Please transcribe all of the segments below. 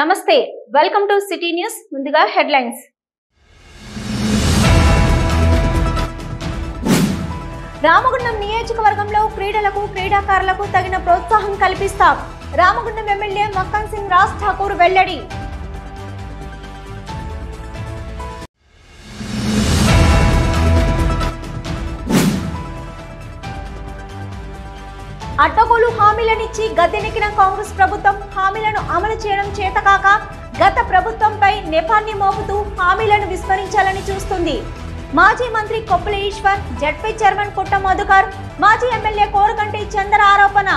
నమస్తే welcome to city news ముందుగా headlines Ramagundam నియోజకవర్గంలో క్రీడలకు క్రీడాకారులకు తగిన ప్రోత్సాహం కల్పిస్తాం రామగుండం ఎమ్మెల్యే మక్కన్ సింగ్ రాజ్ ఠాకూర్ వెల్లడి అడ్డగోలు హామీలనిచ్చి గద్దెనెక్కిన కాంగ్రెస్ ప్రభుత్వం హామీలను అమలు చేయడం చేతకాక గత ప్రభుత్వంపై నెపాన్ని మోపుతూ హామీలను విస్మరించాలని చూస్తుంది మాజీ మంత్రి కొప్పుల ఈశ్వర్ జడ్పీ చైర్మన్ పుట్ట మధుకర్ మాజీ ఎమ్మెల్యే కోరకంటి చంద్ర ఆరోపణ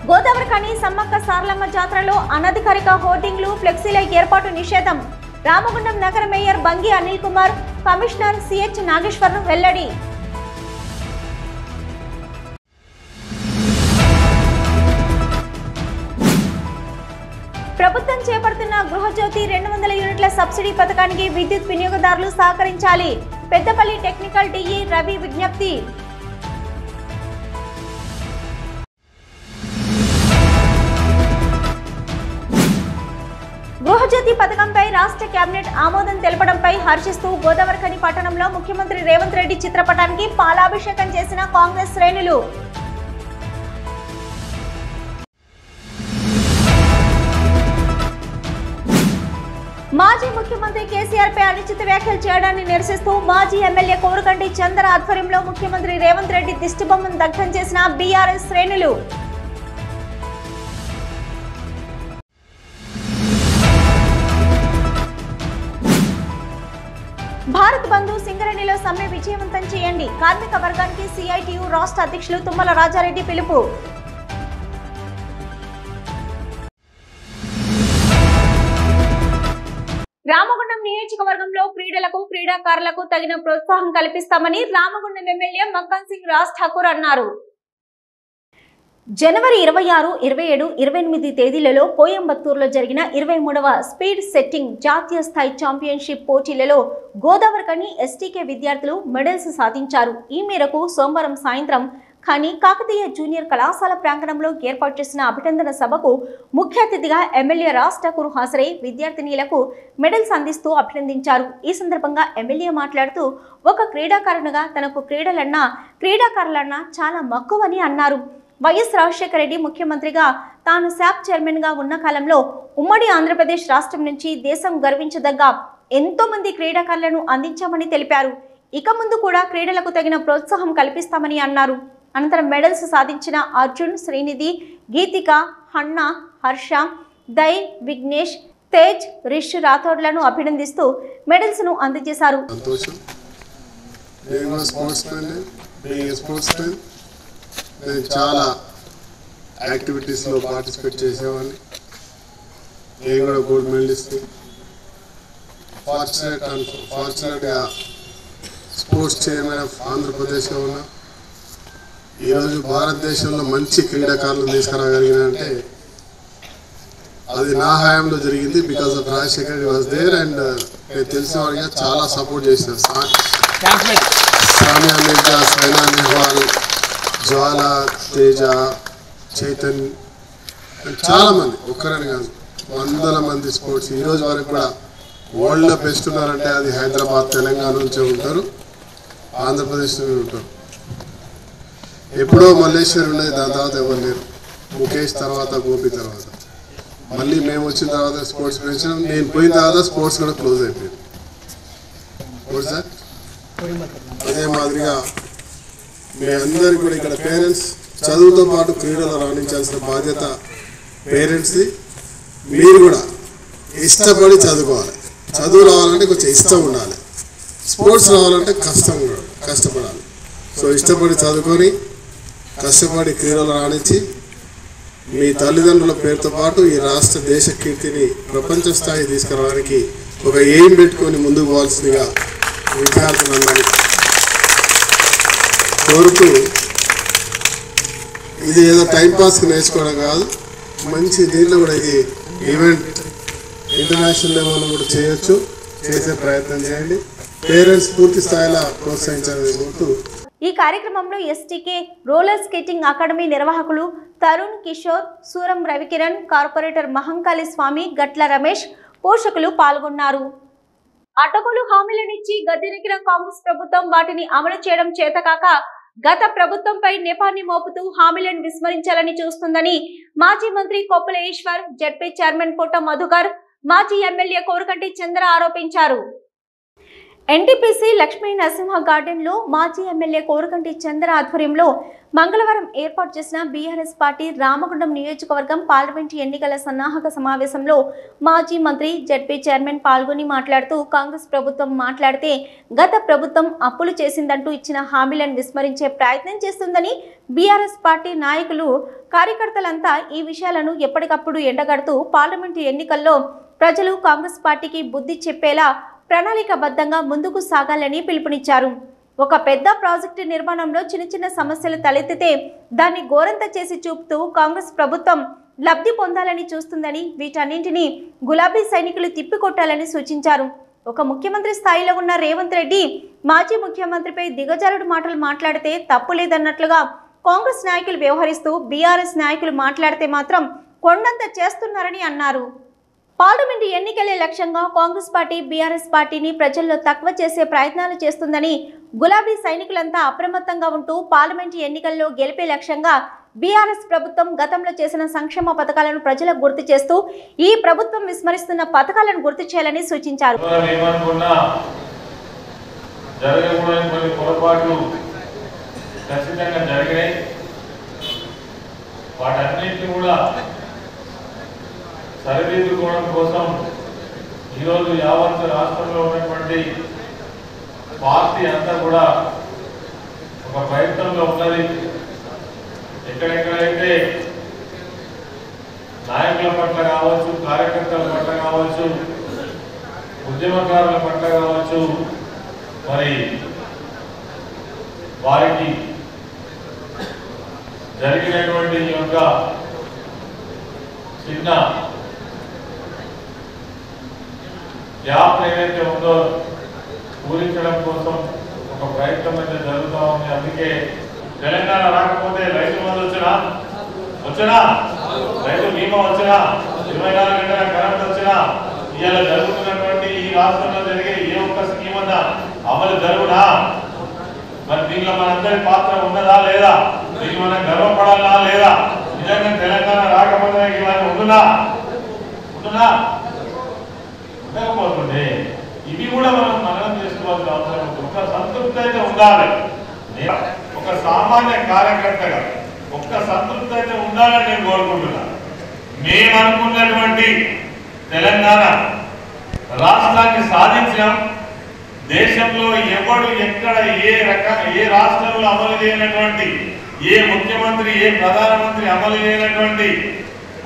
గోదావరిఖని సమ్మక్క సారలమ్మ జాతరలో అనధికారిక హోర్డింగ్లు ఫ్లెక్సీల ఏర్పాటు నిషేధం రామగుండం నగర mayor Bangi Anil Kumar commissioner CH Nageshwar వెల్లడి ప్రభుత్వం చేపడుతున్న గృహజ్యోతి 200 యూనిట్ల సబ్సిడీ పథకానికి విద్యుత్ వినియోగదారులు సహకరించాలి పెద్దపల్లి టెక్నికల్ డిఈ రవి విజ్ఞప్తి గృహజ్యోతి పథకంపై రాష్ట్ర కేబినెట్ ఆమోదం తెలపడంపై హర్షిస్తూ గోదావరిఖని పట్టణంలో ముఖ్యమంత్రి రేవంత్ రెడ్డి చిత్రపటానికి పాలాభిషేకం చేసిన కాంగ్రెస్ శ్రేణులు మాజీ ముఖ్యమంత్రి కేసీఆర్ పై అనుచిత వ్యాఖ్యలు చేయడాన్ని నిరసిస్తూ మాజీ ఎమ్మెల్యే కోరకంటి చంద్ర ఆధ్వర్యంలో ముఖ్యమంత్రి రేవంత్ రెడ్డి దిష్టిబొమ్మను దగ్ధం చేసిన బీఆర్ఎస్ శ్రేణులు భారత్ బంధు సింగరేణిలో సమ్మె విజయవంతం చేయండి కార్మిక వర్గానికి సిఐటియు రాష్ట్ర అధ్యక్షులు తుమ్మల రాజారెడ్డి పిలుపు రామగుండం నియోజకవర్గంలో క్రీడలకు క్రీడాకారులకు తగిన ప్రోత్సాహం కల్పిస్తామని రామగుండం ఎమ్మెల్యే మక్కన్ సింగ్ రాజ్ ఠాకూర్ అన్నారు జనవరి 26, 27, 28 తేదీలలో కోయంబత్తూరులో జరిగిన 23వ స్పీడ్ సెట్టింగ్ జాతీయ స్థాయి ఛాంపియన్షిప్ పోటీలలో గోదావరిఖని ఎస్టీకే విద్యార్థులు మెడల్స్ సాధించారు. ఈ మేరకు సోమవారం సాయంత్రం ఖని కాకతీయ జూనియర్ కళాశాల ప్రాంగణంలో ఏర్పాటు చేసిన అభినందన సభకు ముఖ్య అతిథిగా ఎమ్మెల్యే రాజ్ ఠాకూర్ హాజరై విద్యార్థినీలకు మెడల్స్ అందిస్తూ అభినందించారు. ఈ సందర్భంగా ఎమ్మెల్యే మాట్లాడుతూ ఒక క్రీడాకారునిగా తనకు క్రీడాకారులన్నా చాలా మక్కువని అన్నారు. వైఎస్ రాజశేఖర రెడ్డి ముఖ్యమంత్రిగా తాను శాప్ చైర్మన్ గా ఉన్న కాలంలో ఉమ్మడి ఆంధ్రప్రదేశ్ రాష్ట్రం నుంచి దేశం గర్వించదగ్గ ఎంతో మంది క్రీడాకారులను అందించామని తెలిపారు. ఇక ముందు కూడా క్రీడలకు తగిన ప్రోత్సాహం కల్పిస్తామని అన్నారు. అనంతరం మెడల్స్ సాధించిన అర్జున్, శ్రీనిధి, గీతిక, హన్న, హర్ష, దై, విఘ్నేష్, తేజ్, రిష్ రాథోడ్లను అభినందిస్తూ మెడల్స్ ను అందజేశారు. నేను చాలా యాక్టివిటీస్లో పార్టిసిపేట్ చేసేవాడిని. నేను కూడా గోల్డ్ మెడలిస్ట్. ఫార్చునేట్గా స్పోర్ట్స్ చైర్మన్ ఆఫ్ ఆంధ్రప్రదేశ్లో ఉన్నా. ఈరోజు భారతదేశంలో మంచి క్రీడాకారులను తీసుకురాగలిగినంటే అది నా హయాంలో జరిగింది. Because of Rajasekhar was there and నేను తెలిసిన వాడిగా చాలా సపోర్ట్ చేసిన సానియా మిర్జా, సైనా నెహ్వాల్, జ్వాల, తేజ, చైతన్, చాలామంది, ఒక్కరని కాదు, వందల మంది స్పోర్ట్స్ ఈరోజు వరకు కూడా వరల్డ్లో బెస్ట్ ఉన్నారంటే అది హైదరాబాద్, తెలంగాణ నుంచే ఉంటారు, ఆంధ్రప్రదేశ్ నుండి ఉంటారు. ఎప్పుడో మల్లేశ్వరి ఉండేది, దాని తర్వాత ఎవరు లేరు. ముఖేష్ తర్వాత, గోపి తర్వాత, మళ్ళీ మేము వచ్చిన తర్వాత స్పోర్ట్స్ పెంచడం, నేను పోయిన తర్వాత స్పోర్ట్స్ కూడా క్లోజ్ అయిపోయింది. అదే మాదిరిగా మీ అందరికీ కూడా ఇక్కడ పేరెంట్స్ చదువుతో పాటు క్రీడలు రాణించాల్సిన బాధ్యత పేరెంట్స్ది. మీరు కూడా ఇష్టపడి చదువుకోవాలి. చదువు రావాలంటే కొంచెం ఇష్టం ఉండాలి. స్పోర్ట్స్ రావాలంటే కష్టపడాలి. సో ఇష్టపడి చదువుకొని కష్టపడి క్రీడలు రాణించి మీ తల్లిదండ్రుల పేరుతో పాటు ఈ రాష్ట్ర దేశ కీర్తిని ప్రపంచ స్థాయి తీసుకురావడానికి ఒక ఎయిమ్ పెట్టుకొని ముందుకు పోవాల్సిందిగా విద్యార్థులందరినీ కోరుతూ, ఇది ఏదో టైంపాస్కి నేర్చుకోవడం కాదు, మంచి దీంట్లో కూడా ఇది ఈవెంట్ ఇంటర్నేషనల్ లెవెల్లో కూడా చేయొచ్చు. చేసే ప్రయత్నం చేయండి. పేరెంట్స్ పూర్తి స్థాయిలో ప్రోత్సహించాలని కోరుతూ ఈ కార్యక్రమంలో ఎస్టీకే రోలర్ స్కేటింగ్ అకాడమీ నిర్వాహకులు తరుణ్ కిషోర్, సూరం రవికిరణ్, కార్పొరేటర్ మహంకాళి స్వామి, గట్ల రమేష్, పోషకులు పాల్గొన్నారు. అటకులు హామీలనిచ్చి గద్దెనెక్కిన కాంగ్రెస్ ప్రభుత్వం వాటిని అమలు చేయడం చేతకాక గత ప్రభుత్వంపై నెపాన్ని మోపుతూ హామీలను విస్మరించాలని చూస్తుందని మాజీ మంత్రి కొప్పుల ఈశ్వర్, జెడ్పీ చైర్మన్ పుట్ట మధుకర్, మాజీ ఎమ్మెల్యే కోరకంటి చంద్ర ఆరోపించారు. ఎన్టీపీసీ లక్ష్మీ నరసింహ గార్డెన్ లో మాజీ ఎమ్మెల్యే కోరకంటి చంద్ర ఆధ్వర్యంలో మంగళవారం ఏర్పాటు చేసిన బీఆర్ఎస్ పార్టీ రామగుండం నియోజకవర్గం పార్లమెంటు ఎన్నికల సన్నాహక సమావేశంలో మాజీ మంత్రి, జెడ్పీ చైర్మన్ పాల్గొని మాట్లాడుతూ కాంగ్రెస్ ప్రభుత్వం మాట్లాడితే గత ప్రభుత్వం అప్పులు చేసిందంటూ ఇచ్చిన హామీలను విస్మరించే ప్రయత్నం చేస్తుందని, బీఆర్ఎస్ పార్టీ నాయకులు, కార్యకర్తలంతా ఈ విషయాలను ఎప్పటికప్పుడు ఎండగడుతూ పార్లమెంటు ఎన్నికల్లో ప్రజలు కాంగ్రెస్ పార్టీకి బుద్ధి చెప్పేలా ప్రణాళికాబద్ధంగా ముందుకు సాగాలని పిలుపునిచ్చారు. ఒక పెద్ద ప్రాజెక్టు నిర్మాణంలో చిన్న చిన్న సమస్యలు తలెత్తితే దాన్ని గోరంత చేసి చూపుతూ కాంగ్రెస్ ప్రభుత్వం లబ్ధి పొందాలని చూస్తుందని, వీటన్నింటినీ గులాబీ సైనికులు తిప్పికొట్టాలని సూచించారు. ఒక ముఖ్యమంత్రి స్థాయిలో ఉన్న రేవంత్ రెడ్డి మాజీ ముఖ్యమంత్రిపై దిగజారుడు మాటలు మాట్లాడితే తప్పు లేదన్నట్లుగా కాంగ్రెస్ నాయకులు వ్యవహరిస్తూ బీఆర్ఎస్ నాయకులు మాట్లాడితే మాత్రం కొండంత చేస్తున్నారని అన్నారు. పార్లమెంటు ఎన్నికలే లక్ష్యంగా కాంగ్రెస్ పార్టీ బీఆర్ఎస్ పార్టీని ప్రజల్లో తక్కువ చేసే ప్రయత్నాలు చేస్తుందని, గులాబీ సైనికులంతా అప్రమత్తంగా ఉంటూ పార్లమెంటు ఎన్నికల్లో గెలిపే లక్ష్యంగా బీఆర్ఎస్ ప్రభుత్వం గతంలో చేసిన సంక్షేమ పథకాలను ప్రజలకు గుర్తు చేస్తూ ఈ ప్రభుత్వం విస్మరిస్తున్న పథకాలను గుర్తు చేయాలని సూచించారు. సరిదిద్దుకోవడం కోసం ఈరోజు యావత్ రాష్ట్రంలో ఉన్నటువంటి పార్టీ అంతా కూడా ఒక ప్రయత్నంలో ఉన్నది. ఎక్కడెక్కడైతే నాయకుల పట్ల కావచ్చు, కార్యకర్తల పట్ల కావచ్చు, ఉద్యమకారుల పట్ల కావచ్చు, మరి వారికి జరిగినటువంటి యొక్క చిన్న గ్యాప్ ఏదైతే ఉందో పూరించడం కోసం ఒక ప్రయత్నం అయితే జరుగుతూ ఉంది. అందుకే తెలంగాణ రాకపోతే రైతు బంధు వచ్చినా రైతు బీమా వచ్చినా 24 గంటల కరెంట్ వచ్చినా ఇవాళ జరుగుతున్నటువంటి ఈ రాష్ట్రంలో జరిగే ఏ ఒక్క స్కీమ్ అన్నా అమలు జరుగునా? మరి దీనిలో మనందరి పాత్ర ఉన్నదా లేదా? దీనికి మనం గర్వపడాలా లేదా? నిజంగా తెలంగాణ రాకపోతే ఇవన్నీ ఉంటున్నా ఉండకపోతుండే ఇవి కూడా మనం మననం చేసుకోవాల్సిన అవసరం ఉంది. ఒక సంతృప్తి అయితే ఉండాలి. ఒక సామాన్య కార్యకర్తగా ఒక్క సంతృప్తి అయితే ఉండాలని నేను కోరుకుంటున్నాను. మేము అనుకున్నటువంటి తెలంగాణ రాష్ట్రాన్ని సాధించాం. దేశంలో ఎవడు ఎక్కడ ఏ రాష్ట్రంలో అమలు చేయనటువంటి, ఏ ముఖ్యమంత్రి, ఏ ప్రధానమంత్రి అమలు చేయనటువంటి,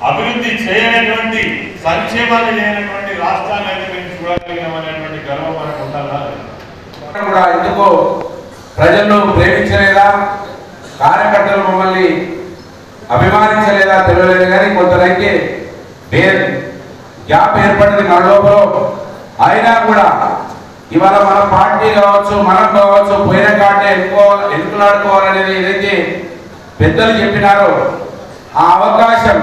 అభివృద్ధి చేయనటువంటి, సంక్షేమాలు చేయనటువంటి రాష్ట్రాన్ని అయితే మేము చూడగలిగినామనేటువంటి గర్వం మనకు ఉండాలి. కూడా ఎందుకో ప్రజలను ప్రేమించలేదా, కార్యకర్తలు మమ్మల్ని అభిమానించలేదా తెలియలేదు. కానీ కొందరైతే గ్యాప్ ఏర్పడింది మన లోపల. అయినా కూడా ఇవాళ మన పార్టీ కావచ్చు, మనం కావచ్చు, పోయిన కాటే ఎన్నుకులాడుకోవాలనేది ఏదైతే పెద్దలు చెప్పినారో ఆ అవకాశం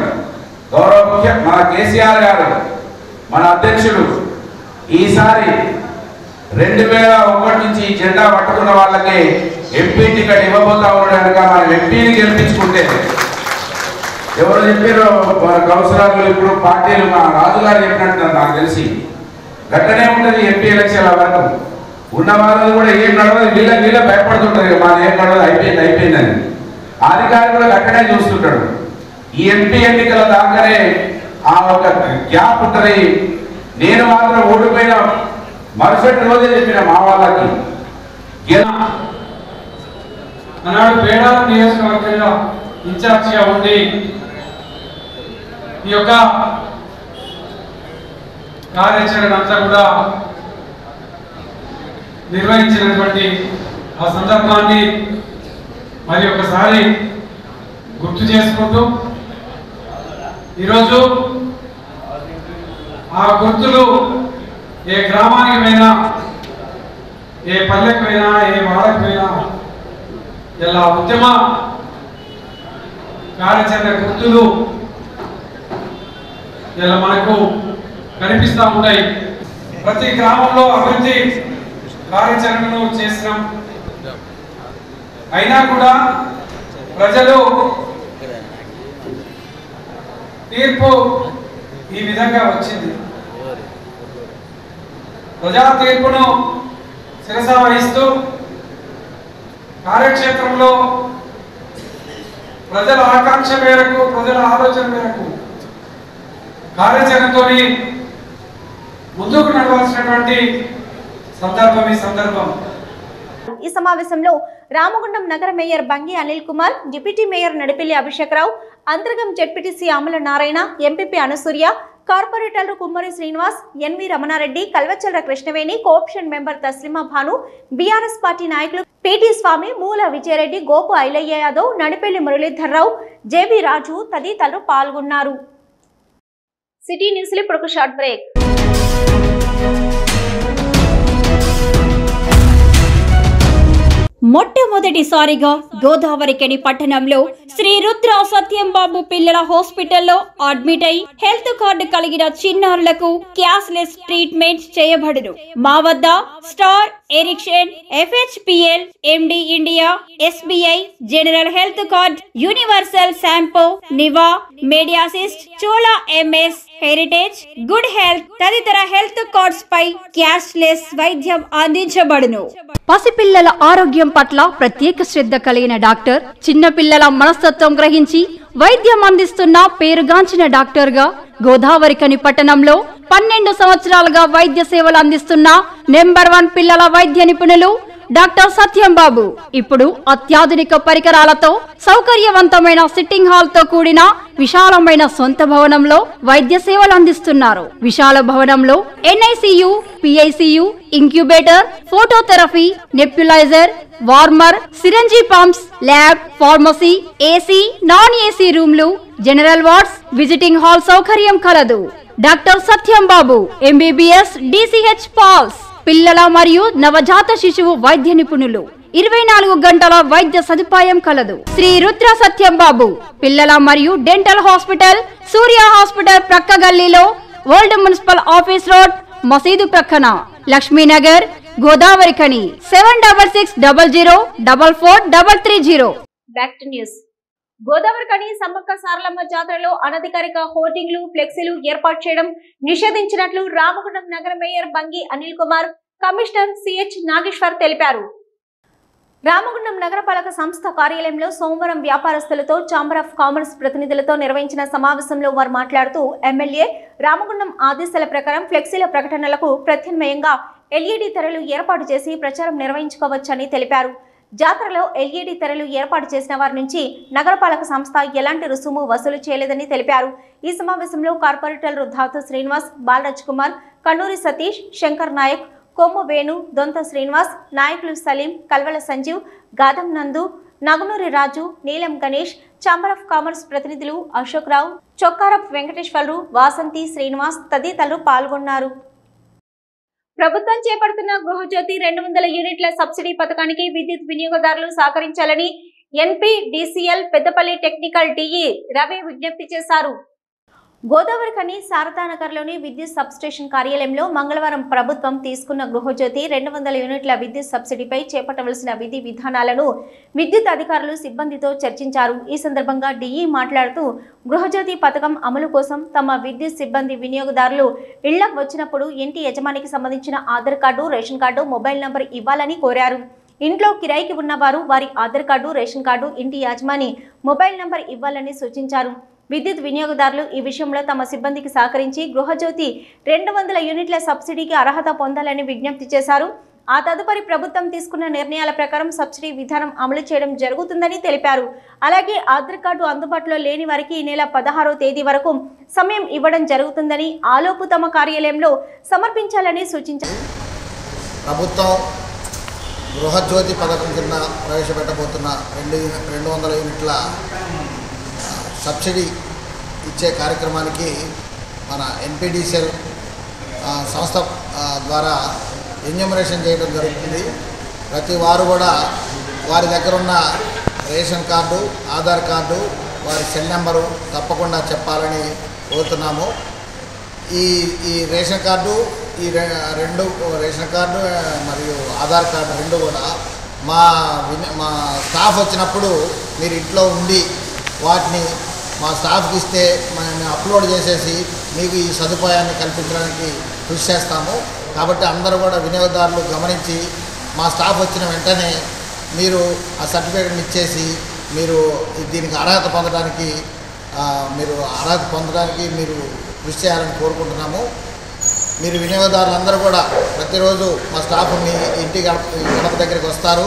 గౌరవ మన కేసీఆర్ గారు, మన అధ్యక్షుడు, ఈసారి 2001 నుంచి జెండా పట్టుకున్న వాళ్ళకి ఎంపీ టికెట్ ఇవ్వబోతా ఉన్నాడు. కనుక మనం ఎంపీని గెలిపించుకుంటే ఎవరు చెప్పారో కౌన్సిలర్లు ఇప్పుడు పార్టీలు మా రాజుగారు చెప్పినట్టు నాకు తెలిసి గట్టనే ఉంటుంది. ఎంపీ ఎలక్షన్ల వరకు ఉన్న వాళ్ళని కూడా ఏం నడవదు, వీళ్ళ భయపడుతుంటారు. మా ఏం నడవదు, అయిపోయిందని అధికారి కూడా గట్టనే చూస్తుంటాడు. ఈ ఎంపీ ఎన్నికల దాకానే ఆ ఒక గ్యాప్ ఉంటుంది. నేను మాత్రం ఓడిపోయిన మరుసటి రోజే చెప్పిన మా వాళ్ళకి ఆనాడు పేడాల నియోజకవర్గంలో ఇన్ఛార్జిగా ఉండి ఈ యొక్క కార్యాచరణ అంతా కూడా నిర్వహించినటువంటి ఆ సందర్భాన్ని మరి ఒకసారి గుర్తు చేసుకుంటూ ఈరోజు ఆ గుర్తులు ఏ గ్రామానికి పోయినా, ఏ పల్లెకి పోయినా, ఏ వాడకి పోయినా ఇలా ఉద్యమ కార్యాచరణ గుర్తులు ఇలా మనకు కనిపిస్తూ ఉంటాయి. ప్రతి గ్రామంలో అభివృద్ధి కార్యాచరణను చేసినాం. అయినా కూడా ప్రజలు తీర్పు ఈ విధంగా వచ్చింది. ప్రజా తీర్పును శిరస వహిస్తూ కార్యక్షేత్రంలో ప్రజల ఆకాంక్ష మేరకు, ప్రజల ఆలోచన మేరకు కార్యాచరణతో ముందుకు నడవాల్సినటువంటి సందర్భం ఈ సందర్భం. ఈ సమావేశంలో రామగుండం నగర mayor Bangi Anil Kumar, deputy mayor Nadipelli Abhishekrao, Antargam ZPTC Amala Narayana, MPP Anasurya, కార్పొరేటర్లు Kummari Srinivas, NV Ramanareddy, Kalvachalra Krishnaveni, co-option member Taslima Bhanu, BRS party నాయకులు పీటీ స్వామి, మూల విజయరెడ్డి, గోపు ఐలయ్య యాదవ్, నడిపెల్లి మురళీధర్రావు, జేబీ రాజు తదితరులు పాల్గొన్నారు. సిటీ న్యూస్ లో ఇప్పుడు ఒక షార్ట్ బ్రేక్. మొట్టమొదటిసారిగా గోదావరికని పట్టణంలో శ్రీ రుద్ర సత్యంబాబు పిల్లల హాస్పిటల్లో అడ్మిట్ అయి హెల్త్ కార్డు కలిగిన చిన్నారులకు క్యాష్లెస్ ట్రీట్మెంట్ చేయబడును. మా వద్ద Star, Ericson, FHPL, MD India, SBI, general health card, Universal Sompo, Niva, Medi Assist, Chola MS, Heritage, good health తదితర హెల్త్ కార్డ్స్ పై క్యాష్లెస్ వైద్యం అందించబడును. పసిపిల్లల ఆరోగ్యం పట్ల ప్రత్యేక శ్రద్ధ కలిగిన డాక్టర్, చిన్నపిల్లల మనస్తత్వం గ్రహించి వైద్యం అందిస్తున్న పేరుగాంచిన డాక్టర్ గా గోదావరికని పట్టణంలో 12 సంవత్సరాలుగా వైద్య సేవలు అందిస్తున్న నెంబర్ 1 పిల్లల వైద్య నిపుణులు డాక్టర్ సత్యంబాబు ఇప్పుడు అత్యాధునిక పరికరాలతో సౌకర్యవంతమైన సిట్టింగ్ హాల్ తో కూడిన విశాలమైన సొంత భవనంలో వైద్య సేవలు అందిస్తున్నారు. విశాల భవనంలో NICU, PICU, incubator, phototherapy, nebuliser, warmer, syringe pumps, lab, pharmacy, AC, non AC రూమ్లు, జనరల్ వార్డ్స్, విజిటింగ్ హాల్ సౌకర్యం కలదు. డాక్టర్ సత్యంబాబు MBBS, DCH పాల్స్, పిల్లల మరియు నవజాత శిశువు వైద్య నిపుణులు, 24 గంటల వైద్య సదుపాయం కలదు. శ్రీ రుద్ర సత్యంబాబు పిల్లల మరియు డెంటల్ హాస్పిటల్, సూర్య హాస్పిటల్ ప్రక్క గల్లీలో, ఓల్డ్ మున్సిపల్ ఆఫీస్ రోడ్, మసీదు ప్రక్కన, Lakshminagar, Godavarikhani. 7600004430. Back to news. Godavarikhani Sammakka Saralamma జాతరలో అనధికారిక హోర్డింగ్లు, ఫ్లెక్సీలు ఏర్పాటు చేయడం నిషేధించినట్లు రామగుండం నగర mayor Bangi Anil Kumar, commissioner CH Nageshwar తెలిపారు. రామగుండం నగరపాలక సంస్థ కార్యాలయంలో సోమవారం వ్యాపారస్తులతో, ఛాంబర్ ఆఫ్ కామర్స్ ప్రతినిధులతో నిర్వహించిన సమావేశంలో వారు మాట్లాడుతూ ఎమ్మెల్యే రామగుండం ఆదేశాల ప్రకారం ఫ్లెక్సీల ప్రకటనలకు ప్రత్యామ్నాయంగా LED తెరలు ఏర్పాటు చేసి ప్రచారం నిర్వహించుకోవచ్చని తెలిపారు. జాతరలో LED తెరలు ఏర్పాటు చేసిన వారి నుంచి నగరపాలక సంస్థ ఎలాంటి రుసుము వసూలు చేయలేదని తెలిపారు. ఈ సమావేశంలో కార్పొరేటర్లు ధాతు శ్రీనివాస్, బాలరాజ్ కుమార్, కన్నూరి సతీష్, శంకర్ నాయక్, కొమ్ము వేణు, దొంత శ్రీనివాస్, నాయకులు సలీం, కల్వల సంజీవ్, గాదం నందు, నగునూరి రాజు, నీలం గణేష్, ఛాంబర్ ఆఫ్ కామర్స్ ప్రతినిధులు అశోక్ రావు, చొక్కారప్ వెంకటేశ్వర్లు, వాసంతి శ్రీనివాస్ తదితరులు పాల్గొన్నారు. ప్రభుత్వం చేపడుతున్న గృహజ్యోతి 200 యూనిట్ల సబ్సిడీ పథకానికి విద్యుత్ వినియోగదారులు సహకరించాలని NPDCL Peddapalli technical DE Ravi విజ్ఞప్తి చేశారు. గోదావరికని శారదానగర్లోని విద్యుత్ సబ్స్టేషన్ కార్యాలయంలో మంగళవారం ప్రభుత్వం తీసుకున్న గృహజ్యోతి 200 యూనిట్ల విద్యుత్ సబ్సిడీపై చేపట్టవలసిన విధి విధానాలను విద్యుత్ అధికారులు సిబ్బందితో చర్చించారు. ఈ సందర్భంగా DE మాట్లాడుతూ గృహజ్యోతి పథకం అమలు కోసం తమ విద్యుత్ సిబ్బంది వినియోగదారులు ఇళ్లకు వచ్చినప్పుడు ఇంటి యజమానికి సంబంధించిన Aadhaar card, ration card, mobile number ఇవ్వాలని కోరారు. ఇంట్లో కిరాయికి ఉన్నవారు వారి ఆధార్ కార్డు, రేషన్ కార్డు, ఇంటి యజమాని మొబైల్ నంబర్ ఇవ్వాలని సూచించారు. విద్యుత్ వినియోగదారులు ఈ విషయంలో తమ సిబ్బందికి సహకరించి గృహజ్యోతి 200 యూనిట్ల సబ్సిడీకి అర్హత పొందాలని విజ్ఞప్తి చేశారు. ఆ తదుపరి ప్రభుత్వం తీసుకున్న నిర్ణయాల ప్రకారం సబ్సిడీ విధానం అమలు చేయడం జరుగుతుందని తెలిపారు. అలాగే ఆధార్ కార్డు అందుబాటులో లేని వారికి ఈ నెల 16వ తేదీ వరకు సమయం ఇవ్వడం జరుగుతుందని, ఆలోపు తమ కార్యాలయంలో సమర్పించాలని సూచించారు. ప్రభుత్వం గృహజ్యోతి పథకం కింద ప్రవేశపెట్టబోతున్న 200 యూనిట్ల సబ్సిడీ ఇచ్చే కార్యక్రమానికి మన NPDCL సంస్థ ద్వారా ఎన్యూమరేషన్ చేయడం జరుగుతుంది. ప్రతి వారు కూడా వారి దగ్గర ఉన్న రేషన్ కార్డు, ఆధార్ కార్డు, వారి సెల్ నెంబరు తప్పకుండా చెప్పాలని కోరుతున్నాము. ఈ రేషన్ కార్డు, రెండు రేషన్ కార్డు మరియు ఆధార్ కార్డు రెండు కూడా మా స్టాఫ్ వచ్చినప్పుడు మీరు ఇంట్లో ఉండి వాటిని మా స్టాఫ్కి ఇస్తే మేము అప్లోడ్ చేసేసి మీకు ఈ సదుపాయాన్ని కల్పించడానికి కృషి చేస్తాము. కాబట్టి అందరూ కూడా వినియోగదారులు గమనించి మా స్టాఫ్ వచ్చిన వెంటనే మీరు ఆ సర్టిఫికేట్ని ఇచ్చేసి మీరు దీనికి అర్హత పొందడానికి మీరు కృషి చేయాలని కోరుకుంటున్నాము. మీరు వినియోగదారులందరూ కూడా ప్రతిరోజు మా స్టాఫ్ మీ ఇంటి గడప దగ్గరికి వస్తారు.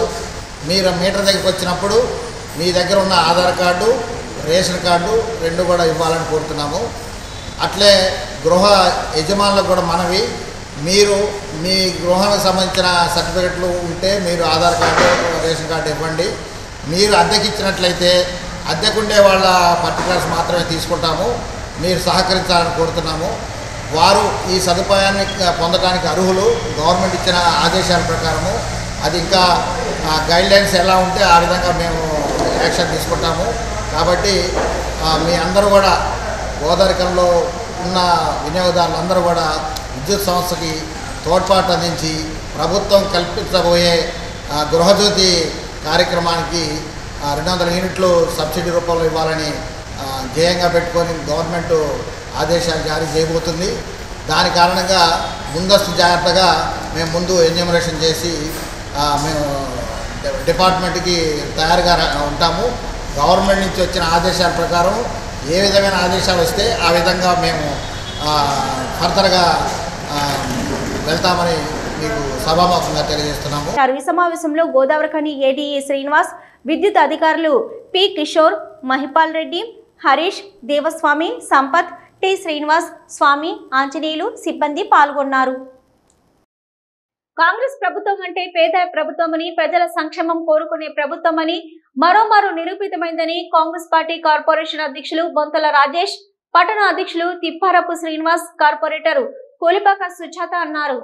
మీరు మీటర్ దగ్గరికి వచ్చినప్పుడు మీ దగ్గర ఉన్న ఆధార్ కార్డు, రేషన్ కార్డు రెండు కూడా ఇవ్వాలని కోరుతున్నాము. అట్లే గృహ యజమానులకు కూడా మనవి, మీరు మీ గృహానికి సంబంధించిన సర్టిఫికెట్లు ఉంటే మీరు ఆధార్ కార్డు, రేషన్ కార్డు ఇవ్వండి. మీరు అద్దెకిచ్చినట్లయితే అద్దెకుండే వాళ్ళ పర్టికులర్స్ మాత్రమే తీసుకుంటాము. మీరు సహకరించాలని కోరుతున్నాము. వారు ఈ సదుపాయాన్ని పొందడానికి అర్హులు. గవర్నమెంట్ ఇచ్చిన ఆదేశాల ప్రకారము అది ఇంకా గైడ్లైన్స్ ఎలా ఉంటే ఆ విధంగా మేము యాక్షన్ తీసుకుంటాము. కాబట్టి మీ అందరూ కూడా గోదావరికంలో ఉన్న వినియోగదారులందరూ కూడా విద్యుత్ సంస్థకి తోడ్పాటు అందించి ప్రభుత్వం కల్పించబోయే గృహజ్యోతి కార్యక్రమానికి 200 యూనిట్లు సబ్సిడీ రూపంలో ఇవ్వాలని ధ్యేయంగా పెట్టుకొని గవర్నమెంట్ ఆదేశాలు జారీ చేయబోతుంది. దాని కారణంగా ముందస్తు జాగ్రత్తగా మేము ముందు ఎన్యూమరేషన్ చేసి మేము డిపార్ట్మెంట్కి తయారుగా ఉంటాము. గవర్నమెంట్ నుంచి వచ్చిన ఆదేశాల ప్రకారం ఏ విధమైన ఆదేశాలు వస్తే ఆ విధంగా మేము ఫర్దర్గా వెళ్తామని మీకు సభాముఖంగా తెలియజేస్తున్నాము. ఈ సమావేశంలో గోదావరిఖని ఏడీఏ శ్రీనివాస్, విద్యుత్ అధికారులు పి కిషోర్, మహిపాల్ రెడ్డి, హరీష్, దేవస్వామి, సంపత్, టి శ్రీనివాస్, స్వామి, ఆంజనేయులు సిబ్బంది పాల్గొన్నారు. కాంగ్రెస్ ప్రభుత్వం అంటే పేద ప్రభుత్వమని, ప్రజల సంక్షేమం కోరుకునే ప్రభుత్వమని మరోమారు నిరూపితమైందని కాంగ్రెస్ పార్టీ కార్పొరేషన్ అధ్యక్షులు బొంతల రాజేష్, పట్టణ అధ్యక్షులు తిప్పారపు శ్రీనివాస్, కార్పొరేటర్ కోలిపాక సుజాత అన్నారు.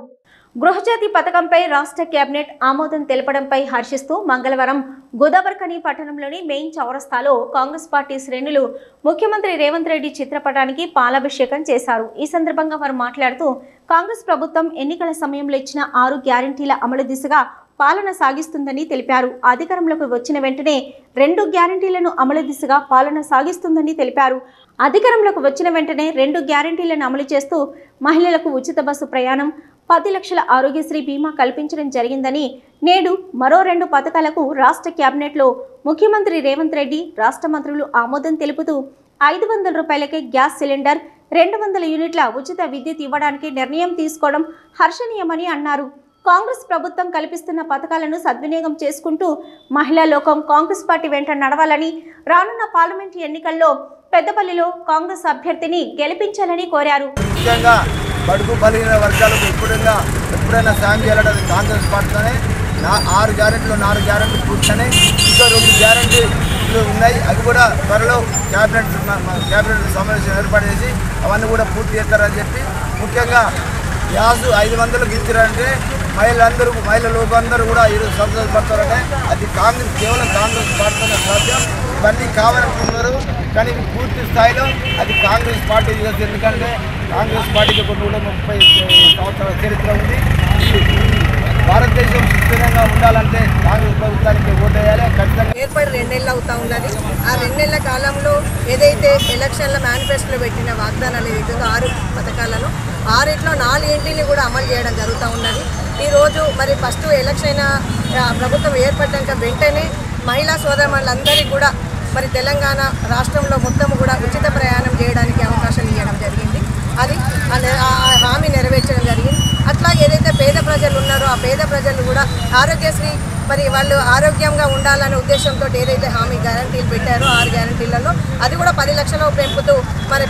గృహజ్యోతి పథకంపై రాష్ట్ర కేబినెట్ ఆమోదం తెలపడంపై హర్షిస్తూ మంగళవారం గోదావరిఖని పట్టణంలోని మెయిన్ చౌరస్తాలో కాంగ్రెస్ పార్టీ శ్రేణులు ముఖ్యమంత్రి రేవంత్ రెడ్డి చిత్రపటానికి పాలాభిషేకం చేశారు. ఈ సందర్భంగా వారు మాట్లాడుతూ కాంగ్రెస్ ప్రభుత్వం ఎన్నికల సమయంలో ఇచ్చిన 6 గ్యారంటీల అమలు దిశగా పాలన సాగిస్తుందని తెలిపారు. అధికారంలోకి వచ్చిన వెంటనే 2 గ్యారంటీలను అమలు దిశగా పాలన సాగిస్తుందని తెలిపారు. అధికారంలోకి వచ్చిన వెంటనే 2 గ్యారంటీలను అమలు చేస్తూ మహిళలకు ఉచిత బస్సు ప్రయాణం, 10 లక్షల ఆరోగ్యశ్రీ బీమా కల్పించడం జరిగిందని, నేడు మరో 2 పథకాలకు రాష్ట్ర కేబినెట్లో ముఖ్యమంత్రి రేవంత్ రెడ్డి, రాష్ట్ర మంత్రులు ఆమోదం తెలుపుతూ 500 రూపాయలకే గ్యాస్ సిలిండర్, 200 యూనిట్ల ఉచిత విద్యుత్ ఇవ్వడానికి నిర్ణయం తీసుకోవడం హర్షణీయమని అన్నారు. కాంగ్రెస్ ప్రభుత్వం కల్పిస్తున్న పథకాలను సద్వినియోగం చేసుకుంటూ మహిళా లోకం కాంగ్రెస్ పార్టీ వెంట నడవాలని, రానున్న పార్లమెంటు ఎన్నికల్లో పెద్దపల్లిలో కాంగ్రెస్ అభ్యర్థిని గెలిపించాలని కోరారు. ముఖ్యంగా బడుగు బలహీన వర్గాలకు ఎప్పుడైనా సాయం చేయాలంటే కాంగ్రెస్ పార్టీతోనే 6 గ్యారెంటీలు 4 గ్యారెంటీలు పూర్తయినాయి. ఇంకా 2 గ్యారెంటీలు ఉన్నాయి. అవి కూడా త్వరలో క్యాబినెట్ సమావేశం ఏర్పాటు చేసి అవన్నీ కూడా పూర్తి చేస్తారని చెప్పి, ముఖ్యంగా గ్యాస్ 500లకు ఇచ్చారంటే మహిళలు అందరూ కూడా ఈరోజు సంతోషపడతారంటే అది కేవలం కాంగ్రెస్ పార్టీతోనే సాధ్యం. ఇవన్నీ కావాలనుకున్నారు కానీ పూర్తి స్థాయిలో అది కాంగ్రెస్ పార్టీ చేస్తుంది. ఎందుకంటే కాంగ్రెస్ పార్టీకి 130 సంవత్సరాల చరిత్ర ఉంది. భారతదేశం సుస్థిరంగా ఉండాలంటే కాంగ్రెస్ ప్రభుత్వానికి ఓటేయాలి. ఖచ్చితంగా ఏర్పడి 2 నెలలు అవుతా ఉన్నది. ఆ 2 నెలల కాలంలో ఏదైతే ఎలక్షన్ల మేనిఫెస్టోలో పెట్టిన వాగ్దానాలు ఏదైతే 6 పథకాలను 6 4 కూడా అమలు చేయడం జరుగుతూ ఉన్నది. ఈరోజు మరి ఫస్ట్ ఎలక్షన్ ప్రభుత్వం ఏర్పడ్డాక వెంటనే మహిళా సోదరులందరికీ కూడా మరి తెలంగాణ రాష్ట్రంలో మొత్తం కూడా ఉచిత ప్రయాణం చేయడానికి అవకాశం ఇవ్వడం జరిగింది. అది ఆ హామీ నెరవేర్చడం జరిగింది. అట్లా ఏదైతే పేద ప్రజలు ఉన్నారో ఆ పేద ప్రజలు కూడా ఆరోగ్యశ్రీ మరి వాళ్ళు ఆరోగ్యంగా ఉండాలనే ఉద్దేశంతో ఏదైతే హామీ గ్యారంటీలు పెట్టారో 6 గ్యారంటీలలో అది కూడా 10 లక్షలు పెంపుతూ మరి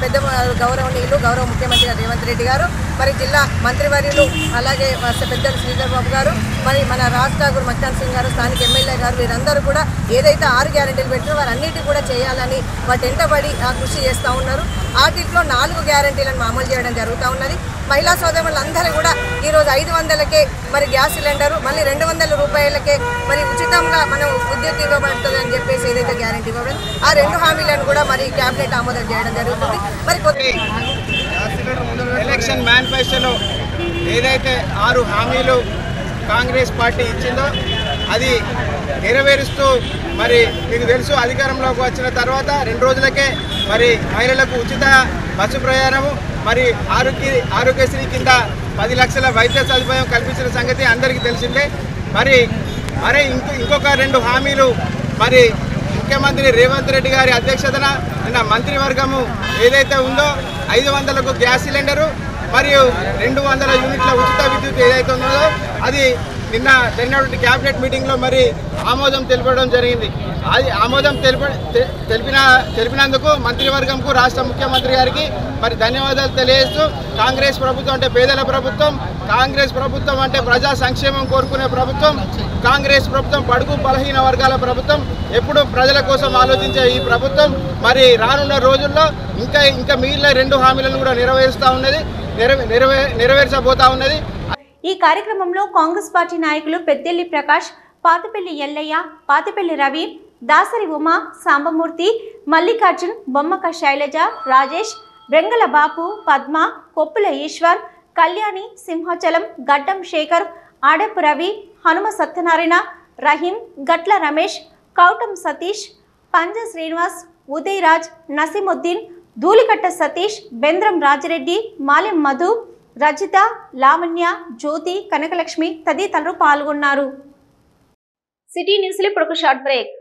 గౌరవనీయులు గౌరవ ముఖ్యమంత్రి రేవంత్ రెడ్డి గారు, మరి జిల్లా మంత్రివర్యులు, అలాగే పెద్దలు శ్రీధర్ బాబు గారు, మరి మన రాష్ట్ర గురు మచ్చాన్ సింగ్ గారు, స్థానిక ఎమ్మెల్యే గారు, వీరందరూ కూడా ఏదైతే 6 గ్యారంటీలు పెట్టారో వారన్నిటి కూడా చేయాలని వాటి వెంటబడి కృషి చేస్తూ ఉన్నారు. వాటిలో 4 గ్యారంటీలను అమలు చేయడం జరుగుతూ ఉన్నది. మహిళా సోదరులందరూ కూడా ఈరోజు 500కే మరి గ్యాస్ సిలిండరు మళ్ళీ 200 రూపాయలకే మరి ఉచితంగా మనం విద్యుత్ ఇవ్వబడుతుంది అని చెప్పేసి ఏదైతే గ్యారెంటీ ఇవ్వబడింది ఆ 2 హామీలను కూడా మరి క్యాబినెట్ ఆమోదం చేయడం జరుగుతుంది. మరి ఎలక్షన్ మేనిఫెస్టోలో ఏదైతే 6 హామీలు కాంగ్రెస్ పార్టీ ఇచ్చిందో అది నెరవేరుస్తూ మరి మీకు తెలుసు అధికారంలోకి వచ్చిన తర్వాత 2 రోజులకే మరి మహిళలకు ఉచిత బస్సు ప్రయాణము మరి ఆరోగ్యశ్రీ కింద 10 లక్షల వైద్య సదుపాయం కల్పించిన సంగతి అందరికీ తెలిసిందే. మరి ఇంకొక 2 హామీలు మరి ముఖ్యమంత్రి రేవంత్ రెడ్డి గారి అధ్యక్షతన నిన్న మంత్రివర్గము ఏదైతే ఉందో 500కు గ్యాస్ సిలిండరు మరియు 200 యూనిట్ల ఉచిత విద్యుత్ ఏదైతే ఉందో అది నిన్న జరిగినటువంటి క్యాబినెట్ మీటింగ్లో మరి ఆమోదం తెలపడం జరిగింది. అది ఆమోదం తెలిపినందుకు మంత్రివర్గంకు రాష్ట్ర ముఖ్యమంత్రి గారికి మరి ధన్యవాదాలు తెలియజేస్తూ కాంగ్రెస్ ప్రభుత్వం అంటే పేదల ప్రభుత్వం, కాంగ్రెస్ ప్రభుత్వం అంటే ప్రజా సంక్షేమం కోరుకునే ప్రభుత్వం, కాంగ్రెస్ ప్రభుత్వం బడుగు బలహీన వర్గాల ప్రభుత్వం, ఎప్పుడు ప్రజల కోసం ఆలోచించే ఈ ప్రభుత్వం మరి రానున్న రోజుల్లో ఇంకా మిగిలిన 2 హామీలను కూడా నెరవేర్చబోతా ఉన్నది. ఈ కార్యక్రమంలో కాంగ్రెస్ పార్టీ నాయకులు పెద్దెల్లి ప్రకాష్, పాతిపెల్లి ఎల్లయ్య, పాతిపెల్లి రవి, దాసరి ఉమా, సాంబమూర్తి, మల్లికార్జున్, బొమ్మక శైలజ, రాజేష్, వెంగళ బాపు, పద్మ, కొప్పుల ఈశ్వర్, కళ్యాణి, సింహాచలం, గడ్డం శేఖర్, ఆడపు రవి, హనుమ సత్యనారాయణ, రహీం, గట్ల రమేష్, కౌటం సతీష్, పంజ శ్రీనివాస్, ఉదయ్ రాజ్, నసీముద్దీన్, ధూళికట్ట సతీష్, బెంద్రం రాజిరెడ్డి, మాలెం మధు, రజిత, లావణ్య, జ్యోతి, కనకలక్ష్మి తదితరులు పాల్గొన్నారు. సిటీ న్యూస్ లో ఇప్పుడు ఒక షార్ట్ బ్రేక్.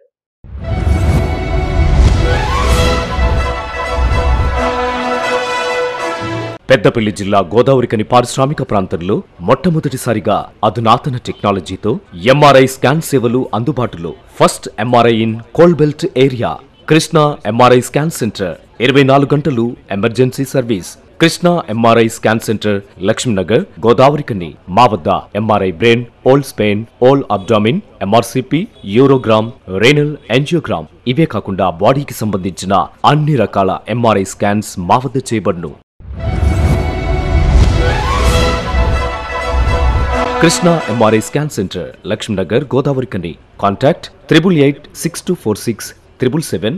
పెద్దపల్లి జిల్లా గోదావరికని పారిశ్రామిక ప్రాంతంలో మొట్టమొదటిసారిగా అధునాతన టెక్నాలజీతో ఎంఆర్ఐ స్కాన్ సేవలు అందుబాటులో. First MRI in coal belt area. Krishna MRI scan centre 24 గంటలు emergency service. Krishna MRI scan centre, Lakshminagar, Godavarikhani. మా వద్ద MRI brain, whole spine, whole abdomen, MRCP, urogram, renal angiogram ఇవే కాకుండా బాడీకి సంబంధించిన అన్ని రకాల ఎంఆర్ఐ స్కాన్స్ మా వద్ద చేయబడును. Krishna MRI scan centre, Lakshminagar, Godavarikhani. Contact 888646 777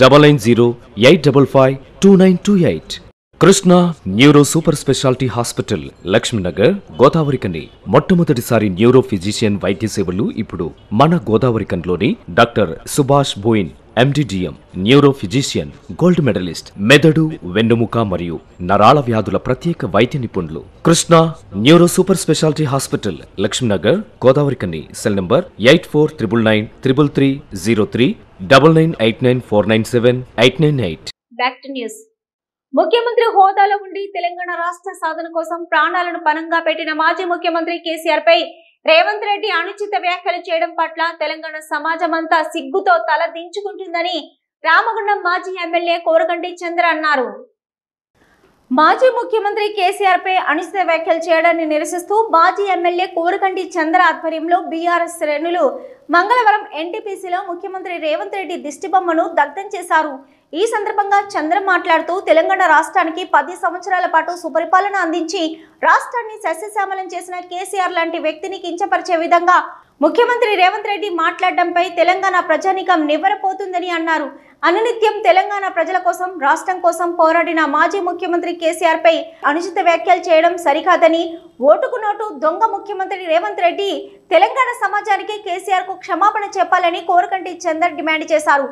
990 855 2928. Krishna neuro super speciality hospital, Lakshminagar, Godavarikhani. మొట్టమొదటిసారి న్యూరో ఫిజిషియన్ వైద్య సేవలు ఇప్పుడు మన గోదావరికన్లోని doctor Subhash Boyin MD DM, neuro physician, gold medalist, మెదడు, వెన్నుముక మరియు నరాల వ్యాధుల ప్రత్యేక వైద్య నిపుణులు. Krishna neuro super speciality hospital, Lakshminagar, Godavarikhani. Cell number 8499 333 03 9989 497 898. Back to news. ముఖ్యమంత్రి హోదాలో ఉండి తెలంగాణ రాష్ట్ర సాధన కోసం ప్రాణాలను పణంగా పెట్టిన మాజీ ముఖ్యమంత్రి కేసీఆర్ పై రేవంత్ రెడ్డి అనుచిత వ్యాఖ్యలు చేయడం పట్ల తెలంగాణ సమాజం అంతా సిగ్గుతో తల దించుకుంటుందని రామగుండం మాజీ ఎమ్మెల్యే కోరగంటి చంద్ర అన్నారు. మాజీ ముఖ్యమంత్రి కేసీఆర్ పై అనుచిత వ్యాఖ్యలు చేయడాన్ని నిరసిస్తూ మాజీ ఎమ్మెల్యే కోరగంటి చంద్ర ఆధ్వర్యంలో బీఆర్ఎస్ శ్రేణులు మంగళవారం ఎన్టీపీసీలో ముఖ్యమంత్రి రేవంత్ రెడ్డి దిష్టిబొమ్మను దగ్ధం చేశారు. ఈ సందర్భంగా చంద్ర మాట్లాడుతూ తెలంగాణ రాష్ట్రానికి 10 సంవత్సరాల పాటు సుపరిపాలన అందించి రాష్ట్రాన్ని సస్యశ్యామలం చేసిన కేసీఆర్ లాంటి వ్యక్తిని కించపరిచే విధంగా ముఖ్యమంత్రి రేవంత్ రెడ్డి మాట్లాడడంపై తెలంగాణ ప్రజానీకం నివ్వెరపోతుందని అన్నారు. అనునిత్యం తెలంగాణ ప్రజల కోసం, రాష్ట్రం కోసం పోరాడిన మాజీ ముఖ్యమంత్రి కేసీఆర్ పై అనుచిత వ్యాఖ్యలు చేయడం సరికాదని, ఓటుకు నోటు దొంగ ముఖ్యమంత్రి రేవంత్ రెడ్డి తెలంగాణ సమాజానికి కేసీఆర్ కు క్షమాపణ చెప్పాలని కోరకంటి చందర్ డిమాండ్ చేశారు.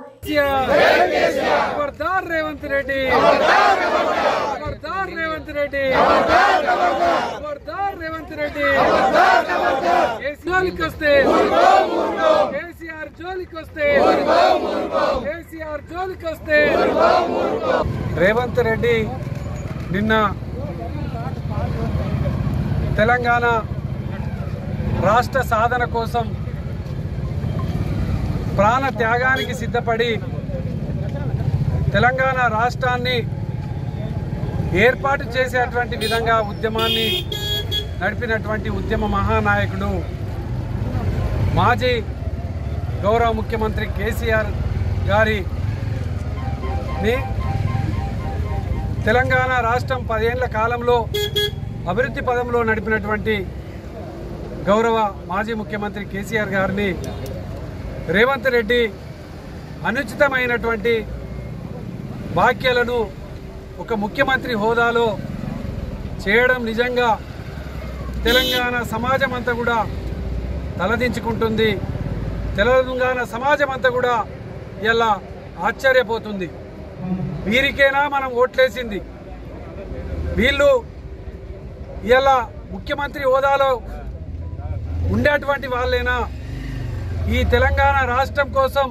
రేవంత్ రెడ్డి నిన్న తెలంగాణ రాష్ట్ర సాధన కోసం ప్రాణ త్యాగానికి సిద్ధపడి తెలంగాణ రాష్ట్రాన్ని ఏర్పాటు చేసేటువంటి విధంగా ఉద్యమాన్ని నడిపినటువంటి ఉద్యమ మహానాయకుడు మాజీ గౌరవ ముఖ్యమంత్రి కేసీఆర్ గారిని తెలంగాణ రాష్ట్రం 10 ఏళ్ల కాలంలో అభివృద్ధి పదంలో నడిపినటువంటి గౌరవ మాజీ ముఖ్యమంత్రి కేసీఆర్ గారిని రేవంత్ రెడ్డి అనుచితమైనటువంటి వ్యాఖ్యలను ఒక ముఖ్యమంత్రి హోదాలో చేయడం నిజంగా తెలంగాణ సమాజం అంతా కూడా తలదించుకుంటుంది. తెలంగాణ సమాజం అంతా కూడా ఇలా ఆశ్చర్యపోతుంది. వీరికేనా మనం ఓట్లేసింది? వీళ్ళు ఇలా ముఖ్యమంత్రి హోదాలో ఉండేటువంటి వాళ్ళేనా? ఈ తెలంగాణ రాష్ట్రం కోసం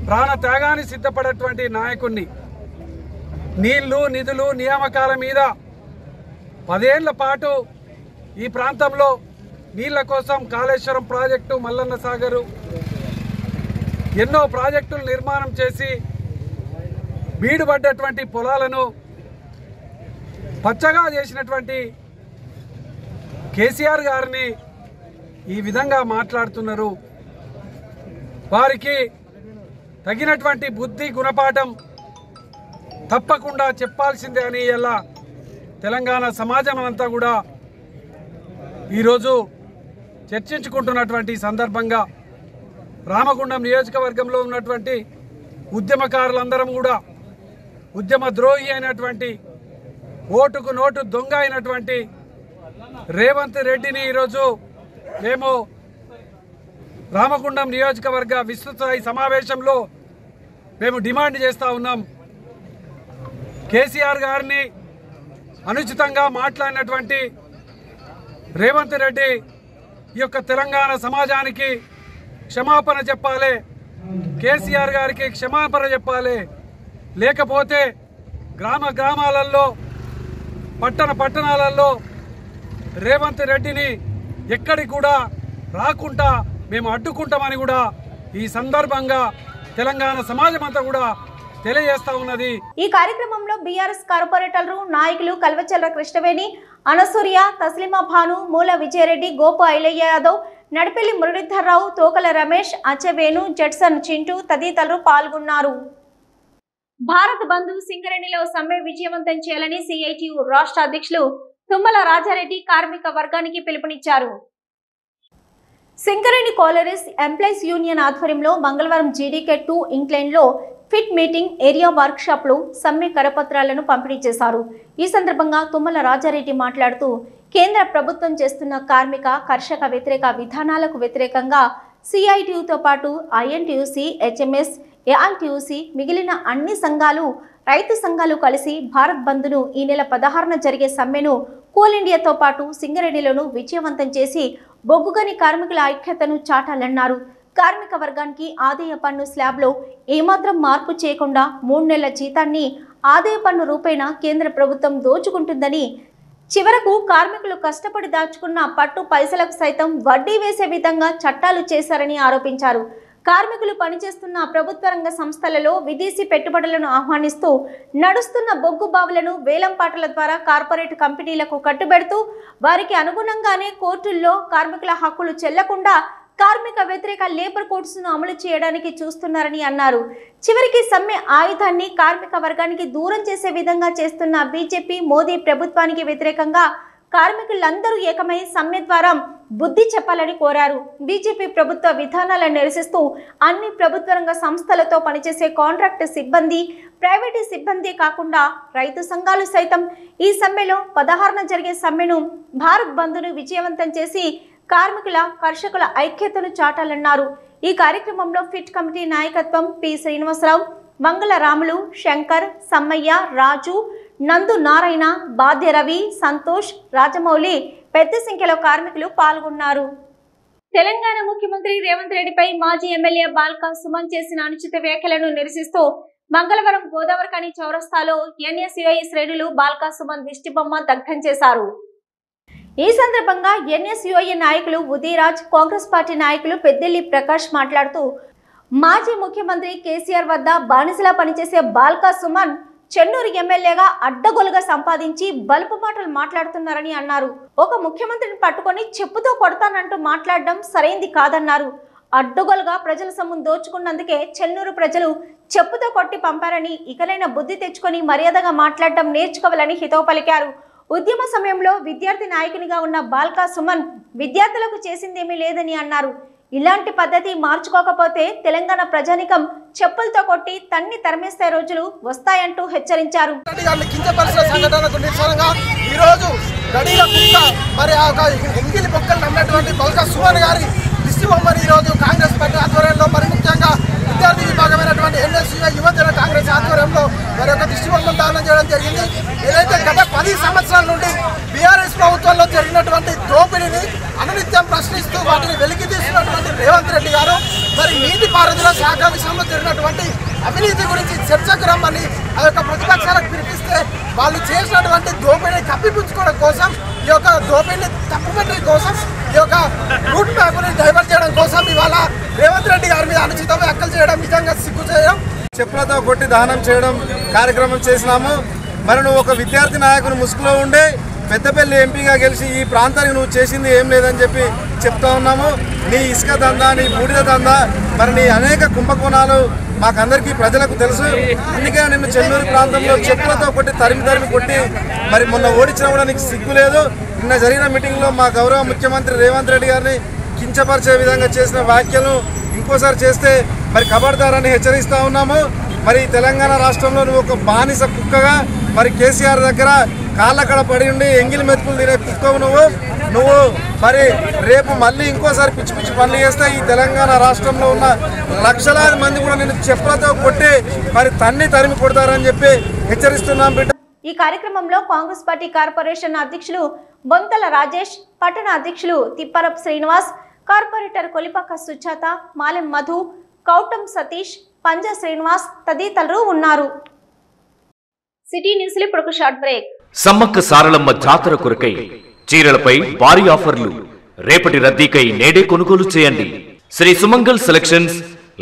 ప్రాణ త్యాగాన్ని సిద్ధపడేటువంటి నాయకుడిని నీళ్లు నిధులు నియామకాల మీద 10 ఏళ్ల పాటు ఈ ప్రాంతంలో నీళ్ల కోసం కాళేశ్వరం ప్రాజెక్టు, మల్లన్న సాగరు ఎన్నో ప్రాజెక్టులు నిర్మాణం చేసి బీడుపడ్డటువంటి పొలాలను పచ్చగా చేసినటువంటి కేసీఆర్ గారిని ఈ విధంగా మాట్లాడుతున్నారు. వారికి తగినటువంటి బుద్ధి గుణపాఠం తప్పకుండా చెప్పాల్సిందే అని ఇలా తెలంగాణ సమాజం అంతా కూడా ఈరోజు చర్చించుకుంటున్నటువంటి సందర్భంగా రామగుండం నియోజకవర్గంలో ఉన్నటువంటి ఉద్యమకారులందరం కూడా ఉద్యమ ద్రోహి అయినటువంటి ఓటుకు నోటు దొంగ అయినటువంటి రేవంత్ రెడ్డిని ఈరోజు మేము రామగుండం నియోజకవర్గ విస్తృతస్థాయి సమావేశంలో మేము డిమాండ్ చేస్తూ ఉన్నాం. కేసీఆర్ గారిని అనుచితంగా మాట్లాడినటువంటి రేవంత్ రెడ్డి ఈ యొక్క తెలంగాణ సమాజానికి క్షమాపణ చెప్పాలి. కేసీఆర్ గారికి క్షమాపణ చెప్పాలి. లేకపోతే గ్రామాలలో పట్టణాలలో రేవంత్ రెడ్డిని ఎక్కడికి కూడా రాకుండా మేము అడ్డుకుంటామని కూడా ఈ సందర్భంగా తెలంగాణ సమాజం అంతా కూడా తెలియజేస్తా ఉన్నది. ఈ కార్యక్రమంలో బీఆర్ఎస్ కార్పొరేటర్లు నాయకులు కల్వచర్ల కృష్ణవేణి, అనసూర్య, తస్లిమా భాను, మూల విజయరెడ్డి, గోపు ఐలయ్య యాదవ్, నడిపెల్లి మురళీధర్రావు, తోకల రమేష్, అచ్చవేణు, జడ్సన్ చింటూ తదితరులు పాల్గొన్నారు. భారత్ బంధు సింగరేణిలో సమ్మె విజయవంతం చేయాలని సిఐటియు రాష్ట్ర అధ్యక్షులు తుమ్మల రాజారెడ్డి కార్మిక వర్గానికి పిలుపునిచ్చారు. సింగరేణి కాలరీస్ ఎంప్లాయీస్ యూనియన్ ఆధ్వర్యంలో మంగళవారం జీడీకే 2 ఇంక్లైన్లో ఫిట్ మీటింగ్ ఏరియా వర్క్షాప్లో సమ్మె కరపత్రాలను పంపిణీ చేశారు. ఈ సందర్భంగా తుమ్మల రాజారెడ్డి మాట్లాడుతూ కేంద్ర ప్రభుత్వం చేస్తున్న కార్మిక కర్షక వ్యతిరేక విధానాలకు వ్యతిరేకంగా సిఐటియుతో పాటు ఐఎన్టీయూసీ, హెచ్ఎంఎస్, ఏఐటీయూసీ మిగిలిన అన్ని సంఘాలు, రైతు సంఘాలు కలిసి భారత్ బంద్ను ఈ నెల 16న జరిగే సమ్మెను కోల్ ఇండియాతో పాటు సింగరేణిలోనూ విజయవంతం చేసి బొగ్గుగని కార్మికుల ఐక్యతను చాటాలన్నారు. కార్మిక వర్గానికి ఆదాయ పన్ను స్లాబ్లో ఏమాత్రం మార్పు చేయకుండా 3 నెలల జీతాన్ని ఆదాయ పన్ను రూపేణా కేంద్ర ప్రభుత్వం దోచుకుంటుందని, చివరకు కార్మికులు కష్టపడి దాచుకున్న పట్టు పైసలకు సైతం వడ్డీ వేసే విధంగా చట్టాలు చేశారని ఆరోపించారు. కార్మికులు పనిచేస్తున్న ప్రభుత్వ రంగ సంస్థలలో విదేశీ పెట్టుబడులను ఆహ్వానిస్తూ నడుస్తున్న బొగ్గు బావులను వేలంపాటల ద్వారా కార్పొరేట్ కంపెనీలకు కట్టుబెడుతూ వారికి అనుగుణంగానే కోర్టుల్లో కార్మికుల హక్కులు చెల్లకుండా కార్మిక వ్యతిరేక లేబర్ కోడ్స్ను అమలు చేయడానికి చూస్తున్నారని అన్నారు. చివరికి సమ్మె ఆయుధాన్ని కార్మిక వర్గానికి దూరం చేసే విధంగా చేస్తున్న బీజేపీ, మోదీ ప్రభుత్వానికి వ్యతిరేకంగా కార్మికులందరూ ఏకమై సమ్మె ద్వారా బుద్ధి చెప్పాలని కోరారు. బీజేపీ ప్రభుత్వ విధానాలను నిరసిస్తూ అన్ని ప్రభుత్వ రంగ సంస్థలతో పనిచేసే కాంట్రాక్ట్ సిబ్బంది, ప్రైవేటు సిబ్బంది కాకుండా రైతు సంఘాలు సైతం ఈ సమ్మెలో 16న జరిగే సమ్మెను భారత్ బంద్ను విజయవంతం చేసి కార్మికుల కర్షకుల ఐక్యతను చాటాలన్నారు. ఈ కార్యక్రమంలో ఫిట్ కమిటీ నాయకత్వం పి శ్రీనివాసరావు, మంగళ రాములు, శంకర్, సమ్మయ్య, రాజు, నందు నారాయణ, బాధ్య రవి, సంతోష్, రాజమౌళి పెద్ద సంఖ్యలో కార్మికులు పాల్గొన్నారు. తెలంగాణ ముఖ్యమంత్రి రేవంత్ రెడ్డిపై మాజీ ఎమ్మెల్యే బాల్కా సుమన్ చేసిన అనుచిత వ్యాఖ్యలను నిరసిస్తూ మంగళవారం గోదావరిఖని చౌరస్తాలో ఎన్ఎస్యుఐ శ్రేణులు బాల్కా సుమన్ దిష్టిబొమ్మ దగ్ధం చేశారు. ఈ సందర్భంగా ఎన్ఎస్యుఐ నాయకులు ఉదయరాజ్, కాంగ్రెస్ పార్టీ నాయకులు పెద్దెల్లి ప్రకాష్ మాట్లాడుతూ మాజీ ముఖ్యమంత్రి కేసీఆర్ వద్ద బానిసలా పనిచేసే బాల్కా సుమన్ చెన్నూరు ఎమ్మెల్యేగా అడ్డగోలుగా సంపాదించి బలుపు మాటలు మాట్లాడుతున్నారని అన్నారు. ఒక ముఖ్యమంత్రిని పట్టుకొని చెప్పుతో కొడతానంటూ మాట్లాడడం సరైంది కాదన్నారు. అడ్డగోలుగా ప్రజల సొమ్మును దోచుకున్నందుకే చెన్నూరు ప్రజలు చెప్పుతో కొట్టి పంపారని, ఇకనైనా బుద్ధి తెచ్చుకొని మర్యాదగా మాట్లాడడం నేర్చుకోవాలని హితవు పలికారు. ఉద్యమ సమయంలో విద్యార్థి నాయకునిగా ఉన్న బాల్కా సుమన్ విద్యార్థులకు చేసిందేమీ లేదని అన్నారు. ఇలాంటి పద్ధతి మార్చుకోకపోతే తెలంగాణ ప్రజానికం చెప్పులతో కొట్టి తన్ని తరిమేస్తే రోజులు వస్తాయంటూ హెచ్చరించారు. కాంగ్రెస్ పార్టీ ఆధ్వర్యంలో మరి ముఖ్యంగా విద్యార్థి విభాగమైనటువంటి ఎన్ఎస్యూఐ యువజన కాంగ్రెస్ ఆధ్వర్యంలో మరి ఒక దిష్టిబొమ్మను దానం చేయడం జరిగింది. ఏదైతే గత 10 సంవత్సరాల నుండి బీఆర్ఎస్ ప్రభుత్వంలో జరిగినటువంటి దోపిడీని అనునిత్యం ప్రశ్నిస్తూ వాటిని వెలికి తీస్తున్నటువంటి రేవంత్ రెడ్డి గారు మరి నీటిపారుదల శాఖ విషయంలో జరిగినటువంటి అవినీతి గురించి చర్చకు రమ్మని ఆ యొక్క ప్రతిపక్షాలకు పిలిపిస్తే వాళ్ళు చేసినటువంటి దోపిడీని కప్పిపుచ్చుకోవడం కోసం, ఈ యొక్క దోపిడీని తప్పుపట్టడం కోసం, ఈ యొక్క రూట్ మ్యాప్ని డైవర్ట్ చేయడం కోసం ఇవాళ రేవంత్ రెడ్డి గారి మీద అనుచిత వ్యాఖ్యలు చేయడం నిజంగా సిగ్గు చేయడం, చెప్పులతో కొట్టి దహనం చేయడం కార్యక్రమం చేసినాము. మరి నువ్వు ఒక విద్యార్థి నాయకుని ముసుగులో ఉండే పెద్దపల్లి ఎంపీగా గెలిచి ఈ ప్రాంతానికి నువ్వు చేసింది ఏం లేదని చెప్పి చెప్తా ఉన్నాము. నీ ఇసుక దందా, నీ బూడిద దందా, మరి నీ అనేక కుంభకోణాలు మాకందరికీ ప్రజలకు తెలుసు. అందుకే నిన్ను చెన్నూరు ప్రాంతంలో చెప్పులతో కొట్టి తరిమి కొట్టి మరి మొన్న ఓడించిన కూడా నీకు సిగ్గు లేదు. నిన్న జరిగిన మీటింగ్లో మా గౌరవ ముఖ్యమంత్రి రేవంత్ రెడ్డి గారిని కించపరిచే విధంగా చేసిన వ్యాఖ్యలు ఇంకోసారి చేస్తే మరి ఖబర్దారని హెచ్చరిస్తూ ఉన్నాము. మరి తెలంగాణ రాష్ట్రంలో నువ్వు ఒక బానిస కుక్కగా మరి కేసీఆర్ దగ్గర కాళ్ళక్కడ పడి ఉండి ఎంగిలి మెతుకులు తినే కుక్కవు నువ్వు మరి రేపు మళ్ళీ ఇంకోసారి పిచ్చి పిచ్చి పనులు చేస్తే ఈ తెలంగాణ రాష్ట్రంలో ఉన్న లక్షలాది మంది కూడా నేను చెప్పులతో కొట్టి మరి తరిమి కొడతారని చెప్పి హెచ్చరిస్తున్నాం బిడ్డ. ఈ కార్యక్రమంలో కాంగ్రెస్ పార్టీ కార్పొరేషన్ అధ్యక్షులు బొంతల రాజేష్, పట్టణ అధ్యక్షులు తిప్పరపు శ్రీనివాస్, కార్పొరేటర్ కొలిపాక సుజాత, మాలెం మధు, కౌటం సతీష్, పంజా శ్రీనివాస్ తదితరులు ఉన్నారు. సిటీ న్యూస్ లో ఇప్పుడు ఒక షార్ట్ బ్రేక్. సమ్మక్క సారలమ్మ జాతర కొరకై చీరలపై భారీ ఆఫర్లు. రేపటి రద్దీకై నేడే కొనుగోలు చేయండి. శ్రీ సుమంగల్ సెలక్షన్స్,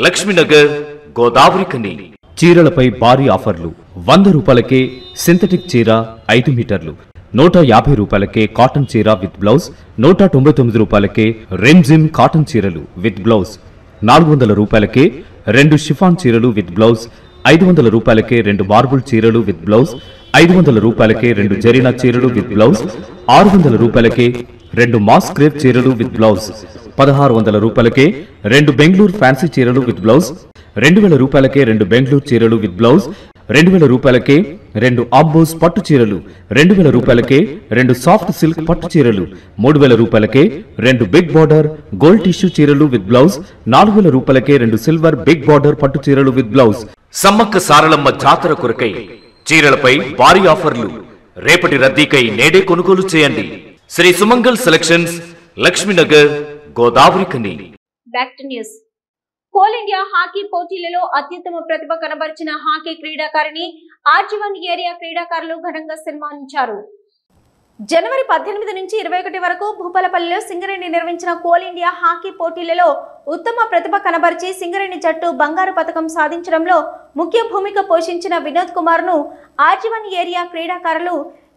లక్ష్మీనగర్, గోదావరికని. చీరలపై భారీ ఆఫర్లు. 100 రూపాయలకే సింథటిక్ చీర 5 మీటర్లు, 150 రూపాయలకే కాటన్ చీర విత్ బ్లౌజ్, 199 రూపాయలకే రెమ్జిమ్ కాటన్ చీరలు విత్ బ్లౌజ్, 400 రూపాయలకే 2 షిఫాన్ చీరలు విత్ బ్లౌజ్, 500 రూపాయలకే 2 మార్బుల్ చీరలు విత్ బ్లౌజ్, 500 రూపాయలకే 2 జరీనా చీరలు విత్ బ్లౌజ్, 600 రూపాయలకే 2 మాస్ క్రేప్ చీరలు విత్ బ్లౌజ్, 1600 రూపాయలకే 2 బెంగళూరు ఫ్యాన్సీ చీరలు విత్ బ్లౌజ్, 2000 రూపాయలకే 2 బెంగళూరు చీరలు విత్ బ్లౌజ్, 2000 రూపాయలకే 2 ఆంబోస్ పట్టు చీరలు, 2000 రూపాయలకే 2 సాఫ్ట్ సిల్క్ పట్టు చీరలు, 3000 రూపాయలకే 2 బిగ్ బార్డర్ గోల్డ్ టిష్యూ చీరలు విత్ బ్లౌజ్, 4000 రూపాయలకే 2 సిల్వర్ బిగ్ బార్డర్ పట్టు చీరలు విత్ బ్లౌజ్. సమ్మక్క సారలమ్మ జాతర కొరకై చీరలపై భారీ ఆఫర్లు. రేపటి రద్దీకై నేడే కొనుగోలు చేయండి. Shri Sumangal selections, Lakshminagar, Godavarikhani. Back to news. Coal India hockey పోటీలలో అత్యుత్తమ ప్రతిభ కనబరిచిన హాకీ క్రీడాకారిణి ఆర్జీవన్ ఏరియా క్రీడాకారులు ఘనంగా సన్మానించారు. జనవరి 18 నుంచి 21 వరకు భూపాలపల్లిలో సింగరేణి నిర్వహించిన కోల్ ఇండియా హాకీ పోటీలలో ఉత్తమ ప్రతిభ కనబరిచి సింగరేణి జట్టు బంగారు పతకం సాధించడంలో ముఖ్య భూమిక పోషించిన వినోద్ కుమార్ ను ఆర్జీవన్ ఏరియా క్రీడాకారులు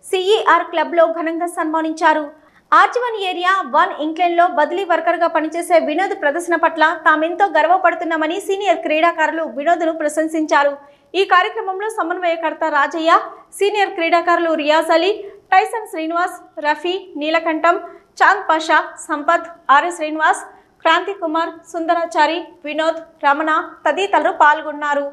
సిఈఆర్ క్లబ్ లో ఘనంగా సన్మానించారు. ఆర్జీవన్ ఏరియా 1 ఇంగ్లాండ్ లో బదిలీ వర్కర్ గా పనిచేసే వినోద్ ప్రదర్శన పట్ల తామెంతో గర్వపడుతున్నామని సీనియర్ క్రీడాకారులు వినోద్ ను ప్రశంసించారు. ఈ కార్యక్రమంలో సమన్వయకర్త రాజయ్య, సీనియర్ క్రీడాకారులు రియాజ్ అలీ, టైసన్ శ్రీనివాస్, రఫీ, నీలకంఠం, చాంద్ పాషా, సంపత్, ఆర్ఎస్ శ్రీనివాస్, క్రాంతి కుమార్, సుందరాచారి, వినోద్, రమణ తదితరులు పాల్గొన్నారు.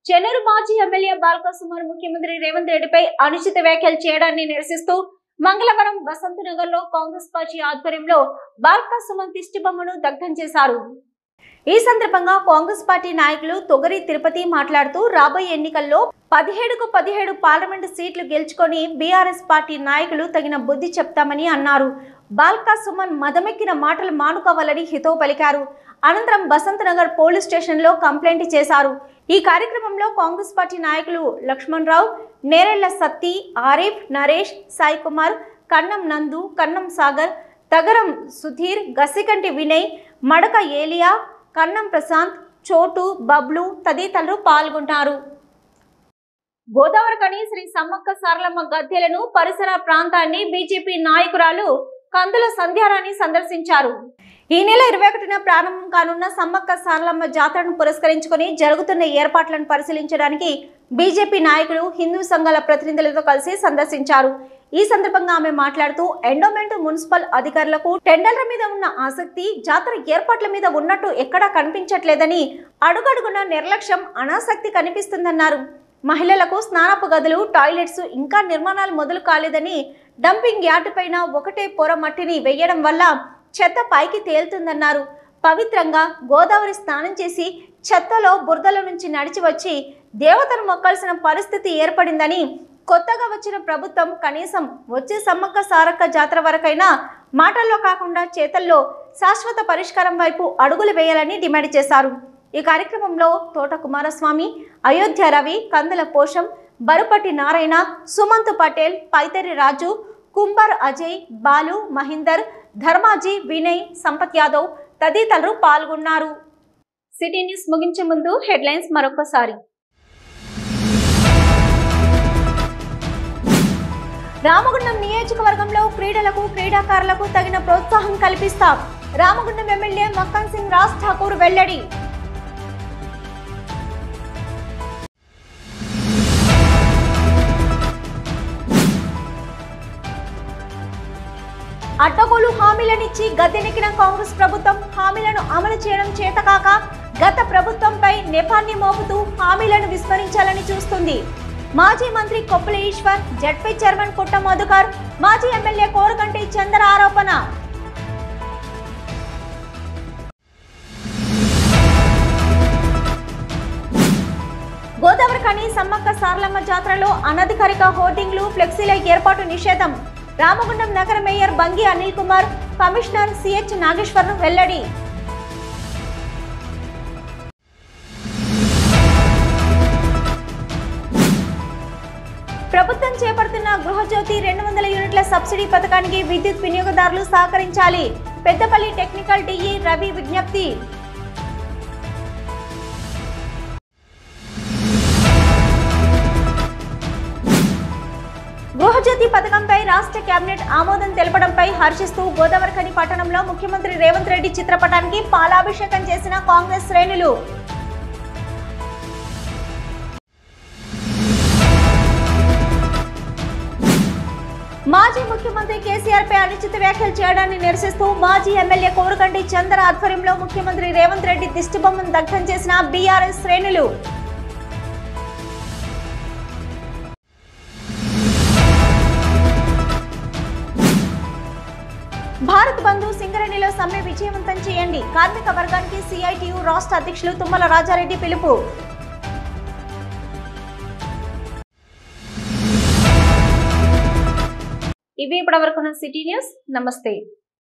చెన్నూరు మాజీ ఎమ్మెల్యే బాల్కా సుమన్ ముఖ్యమంత్రి రేవంత్ రెడ్డిపై అనుచిత వ్యాఖ్యలు చేయడాన్ని నిరసిస్తూ మంగళవారం వసంత నగర్ లో కాంగ్రెస్ పార్టీ ఆధ్వర్యంలో బాల్కా సుమన్ దిష్టి బొమ్మను దగ్ధం చేశారు. ఈ సందర్భంగా కాంగ్రెస్ పార్టీ నాయకులు తొగరి తిరుపతి మాట్లాడుతూ రాబోయే ఎన్నికల్లో 17కు 17 పార్లమెంటు సీట్లు గెలుచుకొని బీఆర్ఎస్ పార్టీ నాయకులు తగిన బుద్ధి చెప్తామని అన్నారు. బాల్కా సుమన్ మదమెక్కిన మాటలు మానుకోవాలని హితవు పలికారు. అనంతరం బసంత్ నగర్ పోలీస్ స్టేషన్ లో కంప్లైంట్ చేశారు. ఈ కార్యక్రమంలో కాంగ్రెస్ పార్టీ నాయకులు లక్ష్మణ్ రావు, నేరెళ్ల సత్తి, ఆరిఫ్, నరేష్, సాయి కుమార్, కన్నం నందు, కన్నం సాగర్, తగరం సుధీర్, గసికంటి వినయ్, మడక ఏలియా, కన్నం ప్రశాంత్, చోటు, బబ్లు తదితరులు పాల్గొంటారు. గోదావరికని శ్రీ సమ్మక్క సారలమ్మ గద్దెలను పరిసర ప్రాంతాన్ని బీజేపీ నాయకురాలు కందుల సంధ్యారాణి సందర్శించారు. ఈ నెల 21న ప్రారంభం కానున్న సమ్మక్క సారలమ్మ జాతరను పురస్కరించుకుని జరుగుతున్న ఏర్పాట్లను పరిశీలించడానికి బీజేపీ నాయకులు హిందూ సంఘాల ప్రతినిధులతో కలిసి సందర్శించారు. ఈ సందర్భంగా ఆమె మాట్లాడుతూ ఎండోమెంట్ మున్సిపల్ అధికారులకు టెండర్ల మీద ఉన్న ఆసక్తి జాతర ఏర్పాట్ల మీద ఉన్నట్టు ఎక్కడా కనిపించట్లేదని, అడుగడుగున నిర్లక్ష్యం అనాసక్తి కనిపిస్తుందన్నారు. మహిళలకు స్నానపు గదులు, టాయిలెట్స్ ఇంకా నిర్మాణాలు మొదలు కాలేదని, డంపింగ్ యార్డు పైన ఒకటే పొర మట్టిని వేయడం వల్ల చెత్త పైకి తేలుతుందన్నారు. పవిత్రంగా గోదావరి స్నానం చేసి చెత్తలో బురదల నుంచి నడిచి వచ్చి దేవతను మొక్కాల్సిన పరిస్థితి ఏర్పడిందని, కొత్తగా వచ్చిన ప్రభుత్వం కనీసం వచ్చే సమ్మక్క సారక్క జాతర వరకైనా మాటల్లో కాకుండా చేతల్లో శాశ్వత పరిష్కారం వైపు అడుగులు వేయాలని డిమాండ్ చేశారు. ఈ కార్యక్రమంలో తోట కుమారస్వామి, అయోధ్య రవి, కందల పోషం, బరుపట్టి నారాయణ, సుమంత్ పటేల్, పైతరి రాజు, కుంబర్ అజయ్, బాలు, మహేందర్, ధర్మాజీ, వినయ్, సంపత్ యాదవ్ తదితరులు పాల్గొన్నారు. సిటీ న్యూస్ ముగించే ముందు హెడ్లైన్స్ మరొకసారి. రామగుండం నియోజకవర్గంలో క్రీడలకు, క్రీడాకారులకు తగిన ప్రోత్సాహం కల్పిస్తాం. రామగుండం ఎమ్మెల్యే మక్కన్ సింగ్ రాజ్ ఠాకూర్ వెల్లడి. అడ్డగోలు హామీలనిచ్చి గద్దెనెక్కిన కాంగ్రెస్ ప్రభుత్వం హామీలను అమలు చేయడం చేతకాక గత ప్రభుత్వంపై నెపాన్ని మోపుతూ హామీలను విస్మరించాలని చూస్తుంది. మాజీ మంత్రి కొప్పుల ఈశ్వర్, జడ్పీ చైర్మన్ పుట్ట మధుకర్, మాజీ ఎమ్మెల్యే కోరకంటి చంద్ర ఆరోపణ. గోదావరి కని సమ్మక్క సారలమ్మ జాతరలో అనధికారిక హోర్డింగ్లు, ఫ్లెక్సీల ఏర్పాటు నిషేధం. రామగుండం నగర mayor Bangi Anil Kumar, commissioner CH Nageshwar వెల్లడి. ప్రభుత్వం చేపడుతున్న గృహజ్యోతి 200 యూనిట్ల సబ్సిడీ పథకానికి విద్యుత్ వినియోగదారులు సహకరించాలి. పెద్దపల్లి టెక్నికల్ డిఈ రవి విజ్ఞప్తి. గృహజ్యోతి పథకంపై రాష్ట్ర కేబినెట్ ఆమోదం తెలపడంపై హర్షిస్తూ గోదావరిఖని పట్టణంలో ముఖ్యమంత్రి రేవంత్ రెడ్డి చిత్రపటానికి పాలాభిషేకం చేసిన కాంగ్రెస్ శ్రేణులు. మాజీ ముఖ్యమంత్రి కేసీఆర్ పై అనుచిత వ్యాఖ్యలు చేయడాన్ని నిరసిస్తూ మాజీ ఎమ్మెల్యే కోరకంటి చంద్ర ఆధ్వర్యంలో ముఖ్యమంత్రి రేవంత్ రెడ్డి దిష్టిబొమ్మను దగ్ధం చేసిన బీఆర్ఎస్ శ్రేణులు. భారత్ బంధు సింగరేణిలో సమ్మె విజయవంతం చేయండి. కార్మిక వర్గానికి సిఐటియు రాష్ట్ర అధ్యక్షులు తుమ్మల రాజారెడ్డి పిలుపు. ఇవి ఇప్పటివరకున్న సిటీ న్యూస్. నమస్తే.